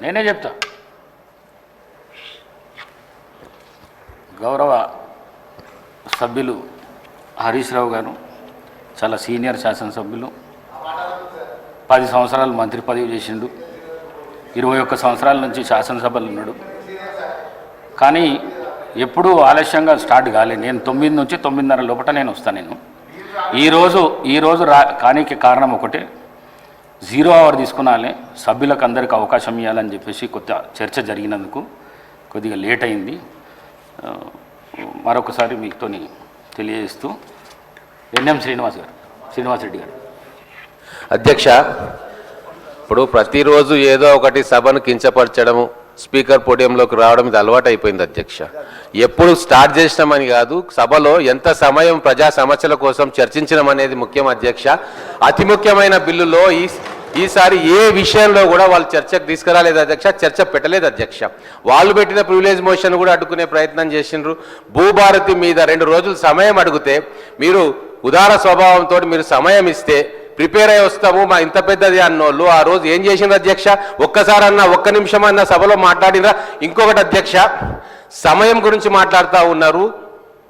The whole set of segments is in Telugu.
నేనే చెప్తా గౌరవ సభ్యులు హరీష్ రావు గారు చాలా సీనియర్ శాసనసభ్యులు, 10 సంవత్సరాలు మంత్రి పదవి చేసిండు, 21 సంవత్సరాల నుంచి శాసనసభలో ఉన్నాడు. కానీ ఎప్పుడూ ఆలస్యంగా స్టార్ట్ కాలేదు. నేను 9 నుంచి 9:30 లోపల నేను వస్తాను. నేను ఈరోజు కానీకి కారణం ఒకటే, 0 అవర్ తీసుకున్నాలే, సభ్యులకు అందరికీ అవకాశం ఇవ్వాలని చెప్పేసి కొత్త చర్చ జరిగినందుకు కొద్దిగా లేట్ అయింది. మరొకసారి మీతో తెలియజేస్తూ ఎన్ఎం శ్రీనివాసరెడ్డి గారు. అధ్యక్ష, ఇప్పుడు ప్రతిరోజు ఏదో ఒకటి సభను కించపరచడము, స్పీకర్ పోడియంలోకి రావడం ఇది అలవాటు అయిపోయింది అధ్యక్ష. ఎప్పుడు స్టార్ట్ చేసినామని కాదు, సభలో ఎంత సమయం ప్రజా సమస్యల కోసం చర్చించడం అనేది ముఖ్యం అధ్యక్ష. అతి ముఖ్యమైన బిల్లులో ఈసారి ఏ విషయంలో కూడా వాళ్ళు చర్చకు తీసుకురాలేదు అధ్యక్ష, చర్చ పెట్టలేదు అధ్యక్ష. వాళ్ళు పెట్టిన ప్రివిలేజ్ మోషన్ కూడా అడ్డుకునే ప్రయత్నం చేసిండ్రు. భూభారతి మీద 2 రోజులు సమయం అడిగితే మీరు ఉదార స్వభావంతో మీరు సమయం ఇస్తే ప్రిపేర్ అయ్యి వస్తాము మా ఇంత పెద్దది అన్నోళ్ళు ఆ రోజు ఏం చేసిండ్రు అధ్యక్ష? ఒక్కసారన్నా 1 నిమిషం అన్న సభలో మాట్లాడినరా? ఇంకొకటి అధ్యక్ష, సమయం గురించి మాట్లాడుతూ ఉన్నారు,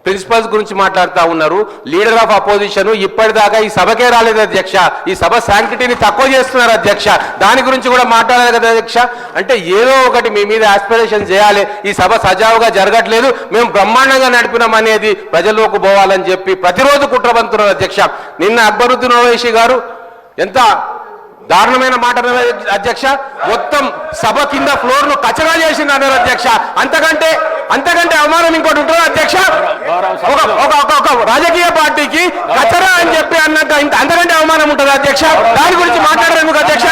ప్రిన్సిపల్స్ గురించి మాట్లాడుతూ ఉన్నారు. లీడర్ ఆఫ్ అపోజిషన్ ఇప్పటిదాకా ఈ సభకే రాలేదు అధ్యక్ష. ఈ సభ శాంక్టిటీని తక్కువ చేస్తున్నారు అధ్యక్ష. దాని గురించి కూడా మాట్లాడాలి కదా అధ్యక్ష. అంటే ఏదో ఒకటి మీ మీద ఆస్పిరేషన్ చేయాలి. ఈ సభ సజావుగా జరగట్లేదు, మేము బ్రహ్మాండంగా నడిపినాం అనేది ప్రజల్లోకి పోవాలని చెప్పి ప్రతిరోజు కుట్రబంతున్నారు అధ్యక్ష. నిన్న అక్బరుద్దీన్ ఓవైసీ గారు ఎంత దారుణమైన మాట అధ్యక్ష, మొత్తం సభ కింద ఫ్లోర్ ను కచరా చేసింది అన్నారు అధ్యక్ష. అంతకంటే అవమానం ఇంకోటి ఉంటుంది అధ్యక్ష? ఒక రాజకీయ పార్టీకి కచరా అని చెప్పి అన్నాక అంతకంటే అవమానం ఉంటుంది అధ్యక్ష. దాని గురించి మాట్లాడరు ఎందుకు అధ్యక్ష?